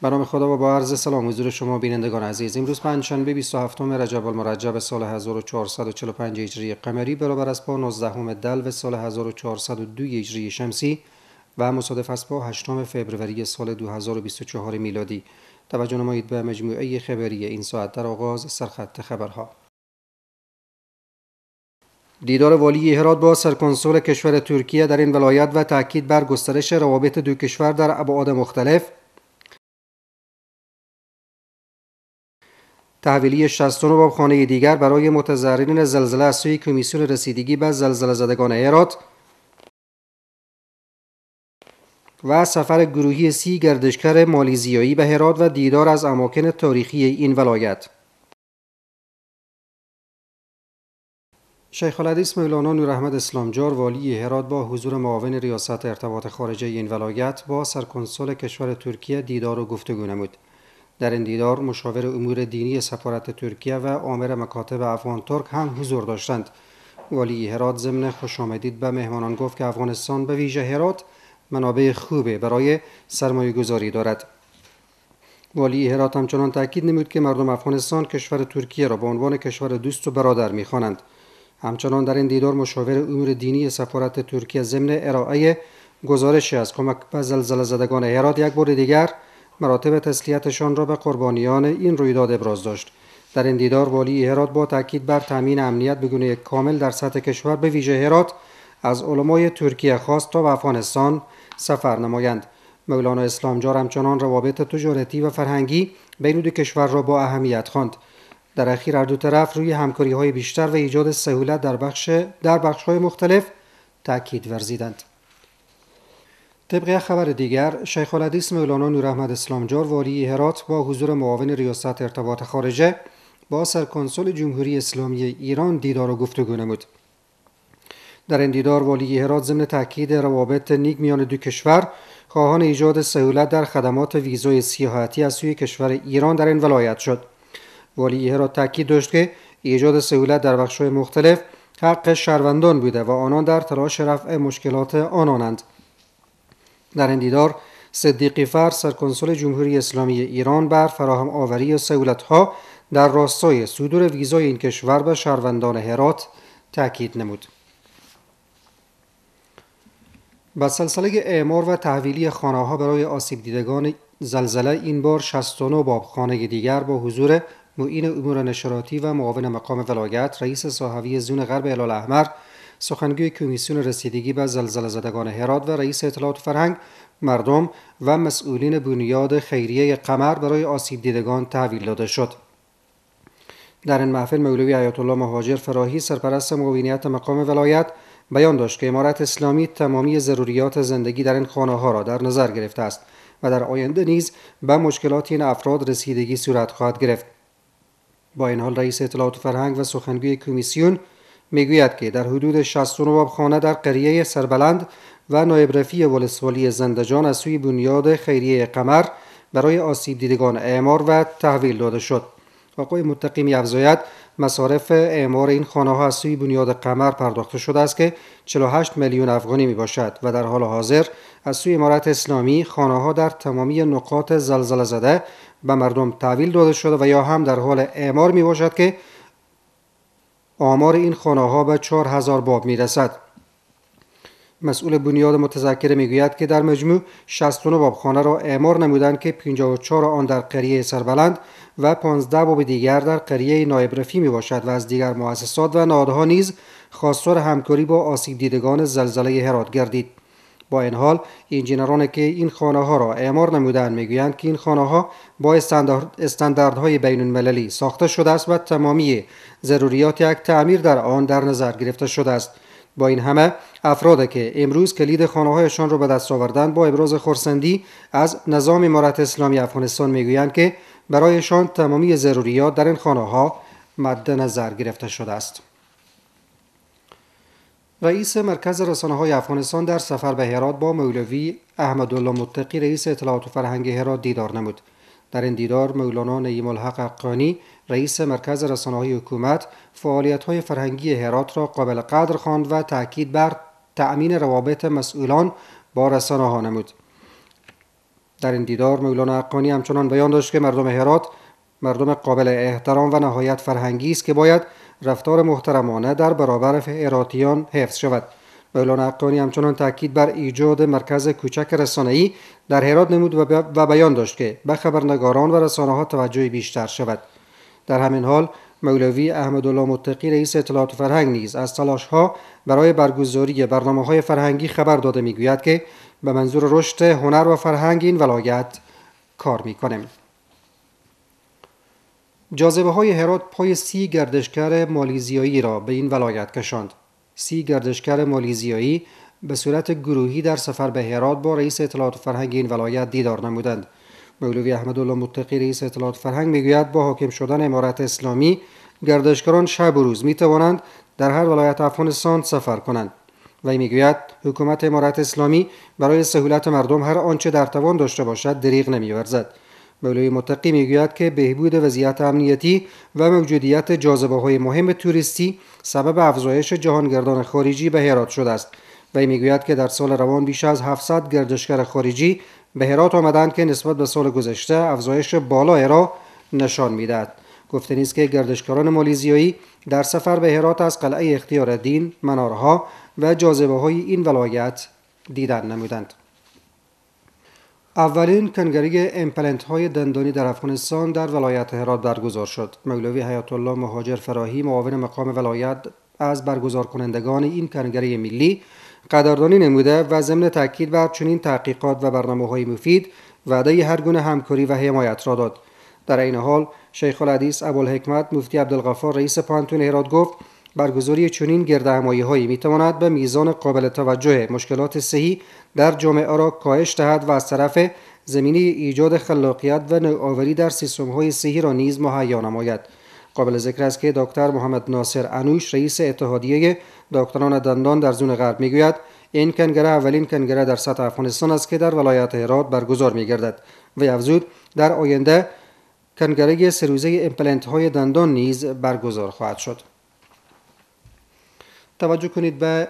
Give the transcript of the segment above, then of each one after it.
به نام خدا و با عرض سلام حضور شما بینندگان عزیز. امروز پنجشنبه 27 رجب المرجب سال 1445 هجری قمری برابر است با 19 دلو سال 1402 هجری شمسی و مصادف است با 8 فوریه سال 2024 میلادی. توجه نمایید به مجموعه خبری این ساعت در آغاز سرخط خبرها. دیدار والی هرات با سرکنسول کشور ترکیه در این ولایت و تاکید بر گسترش روابط دو کشور در ابعاد مختلف. تحویلی 69 بابخانه دیگر برای متضررین زلزله از سوی کمیسیون رسیدگی به زلزله زدگان هرات و سفر گروهی 30 گردشگر مالیزیایی به هرات و دیدار از اماکن تاریخی این ولایت. شیخ الحدیث مولانا نوراحمد اسلامجار والی هرات با حضور معاون ریاست ارتباطات خارجه این ولایت با سرکنسول کشور ترکیه دیدار و گفتگو نمود. در این دیدار مشاور امور دینی سفارت ترکیه و آمر مکاتب افغان ترک هم حضور داشتند. والی هرات ضمن خوشامدید به مهمانان گفت که افغانستان به ویژه هرات منابع خوبی برای سرمایه گذاری دارد. والی هرات همچنان تاکید نمود که مردم افغانستان کشور ترکیه را به عنوان کشور دوست و برادر می‌خوانند. همچنان در این دیدار مشاور امور دینی سفارت ترکیه ضمن ارائه گزارشی از کمک به زلزله زدگان هرات یک بار دیگر مراتب تسلیتشان را به قربانیان این رویداد ابراز داشت. در این دیدار والی هرات با تاکید بر تامین امنیت به گونه کامل در سطح کشور به ویژه هرات از علمای ترکیه خواست تا به افغانستان سفر نمایند. مولانا اسلامجار همچنان روابط تجارتی و فرهنگی بین دو کشور را با اهمیت خواند. در اخیر هر دو طرف روی همکاری‌های بیشتر و ایجاد سهولت در بخش‌های مختلف تاکید ورزیدند. طبق خبر دیگر، شیخ الحدیث مولانا نوراحمد اسلامجار والی هرات با حضور معاون ریاست ارتباطات خارجه با سرکنسول جمهوری اسلامی ایران دیدار و گفتگو نمود. در این دیدار والی هرات ضمن تاکید روابط نیک میان دو کشور خواهان ایجاد سهولت در خدمات ویزای سیاحتی از سوی کشور ایران در این ولایت شد. والی هرات تاکید داشت که ایجاد سهولت در بخش‌های مختلف حق شهروندان بوده و آنان در تلاش رفع مشکلات آنانند. در این دیدار صدیقی فر سرکنسول جمهوری اسلامی ایران بر فراهم آوری سهولت‌ها در راستای صدور ویزای این کشور به شهروندان هرات تاکید نمود. با سلسله اعمار و تحویلی خانه‌ها برای آسیب دیدگان زلزله این بار 69 بابخانه دیگر با حضور معین امور نشراتی و معاون مقام ولایت، رئیس صاحبی زون غرب هلال‌احمر، سخنگوی کمیسیون رسیدگی به زلزله زدگان هرات و رئیس اطلاعات و فرهنگ، مردم و مسئولین بنیاد خیریه قمر برای آسیب دیدگان تحویل داده شد. در این محفل مولوی آیت الله مهاجر فراهی سرپرست معاونیت مقام ولایت بیان داشت که امارت اسلامی تمامی ضروریات زندگی در این خانه‌ها را در نظر گرفته است و در آینده نیز به مشکلات این افراد رسیدگی صورت خواهد گرفت. با این حال رئیس اطلاعات و فرهنگ و سخنگوی کمیسیون میگوید که در حدود 69 بابخانه در قریه سربلند و نایب رفیع ولسوالی زندجان از سوی بنیاد خیریه قمر برای آسیب دیدگان اعمار و تحویل داده شد. آقای متقی می‌افزاید مصارف اعمار این خانه‌ها از سوی بنیاد قمر پرداخته شده است که 48 میلیون افغانی میباشد و در حال حاضر از سوی امارت اسلامی خانه‌ها در تمامی نقاط زلزله زده به مردم تحویل داده شده و یا هم در حال اعمار میباشد که آمار این خانه‌ها به 4000 باب میرسد. مسئول بنیاد متذکر میگوید که در مجموع 69 بابخانه را اعمار نمودند که 54 آن در قریه سربلند و 15 باب دیگر در قریه نایب رفیع میباشد و از دیگر مؤسسات و نهادها نیز خواستار همکاری با آسیب دیدگان زلزله هرات گردید. با این حال انجینرانی که این خانه‌ها را اعمار نمودند میگویند که این خانه‌ها با استانداردهای بین‌المللی ساخته شده است و تمامی ضروریات یک تعمیر در آن در نظر گرفته شده است. با این همه افرادی که امروز کلید خانه‌هایشان را به دست آوردند با ابراز خرسندی از نظام امارت اسلامی افغانستان میگویند که برایشان تمامی ضروریات در این خانه‌ها مد نظر گرفته شده است. رئیس مرکز رسانه‌های افغانستان در سفر به هرات با مولوی احمدالله متقی رئیس اطلاعات و فرهنگ هرات دیدار نمود. در این دیدار مولانا نعیم الحق حقانی رئیس مرکز رسانه‌های حکومت فعالیت‌های فرهنگی هرات را قابل قدر خواند و تاکید بر تأمین روابط مسئولان با رسانه‌ها نمود. در این دیدار مولانا حقانی همچنان بیان داشت که مردم هرات مردم قابل احترام و نهایت فرهنگی است که باید رفتار محترمانه در برابر هراتیان حفظ شود. مولانا حقانی همچنان تاکید بر ایجاد مرکز کوچک رسانه‌ای در هرات نمود و بیان داشت که به خبرنگاران و رسانه‌ها توجه بیشتر شود. در همین حال مولوی احمدالله متقی رئیس اطلاعات و فرهنگ نیز از تلاش‌ها برای برگزاری برنامه‌های فرهنگی خبر داده می‌گوید که به منظور رشد هنر و فرهنگ این ولایت کار می‌کنیم. جاذبه‌های هرات پای 30 گردشگر مالیزیایی را به این ولایت کشاند. 30 گردشگر مالیزیایی به صورت گروهی در سفر به هرات با رئیس اطلاعات و فرهنگ این ولایت دیدار نمودند. مولوی احمدالله متقی رئیس اطلاعات و فرهنگ میگوید با حاکم شدن امارت اسلامی گردشگران شب و روز میتوانند در هر ولایت افغانستان سفر کنند. وی میگوید حکومت امارت اسلامی برای سهولت مردم هر آنچه در توان داشته باشد دریغ نمی‌ورزد. مولوی متقی میگوید که بهبود وضعیت امنیتی و موجودیت جاذبه‌های مهم توریستی سبب افزایش جهانگردان خارجی به هرات شده است. وی میگوید که در سال روان بیش از 700 گردشگر خارجی به هرات آمدند که نسبت به سال گذشته افزایش بالایی را نشان میدهد. گفته نیست که گردشگران مالیزیایی در سفر به هرات از قلعه اختیارالدین، منارها و جاذبه‌های این ولایت دیدن نمودند. اولین کنگره امپلنت‌های دندانی در افغانستان در ولایت هرات برگزار شد. مولوی حیات الله مهاجر فراهی معاون مقام ولایت از برگزار کنندگان این کنگره ملی قدردانی نموده و ضمن تاکید بر چنین تحقیقات و برنامه‌های مفید وعده هر گونه همکاری و حمایت را داد. در این حال شیخ الحدیث ابوالحکمت مفتی عبدالغفار رئیس پانتون هرات گفت برگزاری چنین گردهمایی‌هایی می‌تواند به میزان قابل توجه مشکلات صحی در جامعه را کاهش دهد و از طرف زمینه ایجاد خلاقیت و نوآوری در سیستم‌های صحی را نیز مهیا نماید. قابل ذکر است که دکتر محمد ناصر انوش رئیس اتحادیه دکتران دندان در زون غرب میگوید این کنگره اولین کنگره در سطح افغانستان است که در ولایت هرات برگزار می‌گردد. وی افزود در آینده کنگره سه روزه امپلنت‌های دندان نیز برگزار خواهد شد. توجه کنید به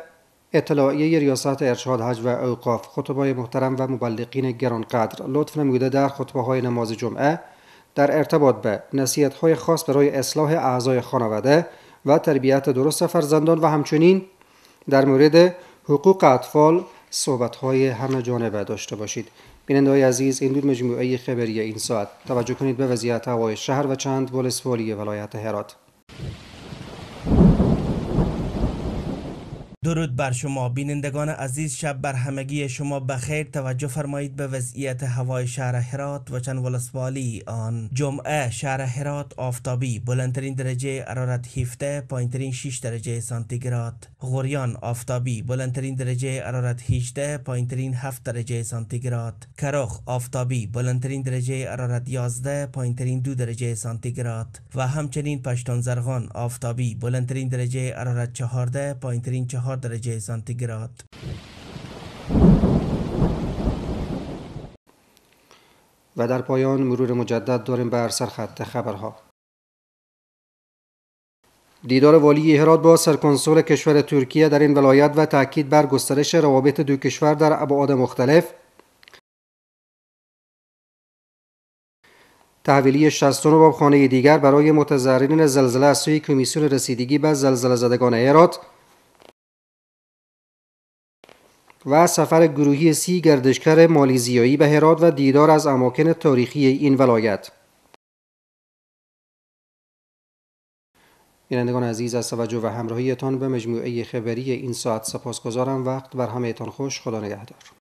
اطلاعیه ریاست ارشاد حج و اوقاف. خطبای محترم و مبلغین گرانقدر لطف نموده در خطبه‌های نماز جمعه در ارتباط به نصیحت‌های خاص برای اصلاح اعضای خانواده و تربیت درست فرزندان و همچنین در مورد حقوق اطفال صحبت‌های همه جانبه داشته باشید. بیننده‌های عزیز، این بود مجموعه خبری این ساعت. توجه کنید به وضعیت هوای شهر و چند ولسوالی ولایت هرات. درود بر شما بینندگان عزیز، شب بر همگی شما بخیر. توجه فرمایید به وضعیت هوای شهر هرات و چند ولسوالی آن. جمعه شهر هرات آفتابی، بلندترین درجه حرارت 17، پایینترین 6 درجه سانتیگراد. غوریان آفتابی، بلندترین درجه حرارت 18، پایینترین 7 درجه سانتیگراد. کرخ آفتابی، بلندترین درجه حرارت 11، پایینترین 2 درجه سانتیگراد. و همچنین پشتون زرغان آفتابی، بلندترین درجه حرارت 14، پایینترین 4 درجه سانتیگراد. و در پایان مرور مجدد داریم بر سرخط خبرها. دیدار والی هرات با سرکنسول کشور ترکیه در این ولایت و تاکید بر گسترش روابط دو کشور در ابعاد مختلف. تحویلی 69 بابخانه دیگر برای متضررین زلزله از سوی کمیسیون رسیدگی به زلزله زدگان هرات و سفر گروهی 30 گردشگر مالیزیایی به هرات و دیدار از اماکن تاریخی این ولایت. بینندگان عزیز، از توجه و همراهیتان به مجموعه خبری این ساعت سپاسگزارم. وقت بر همه‌تان خوش. خدا نگهدار.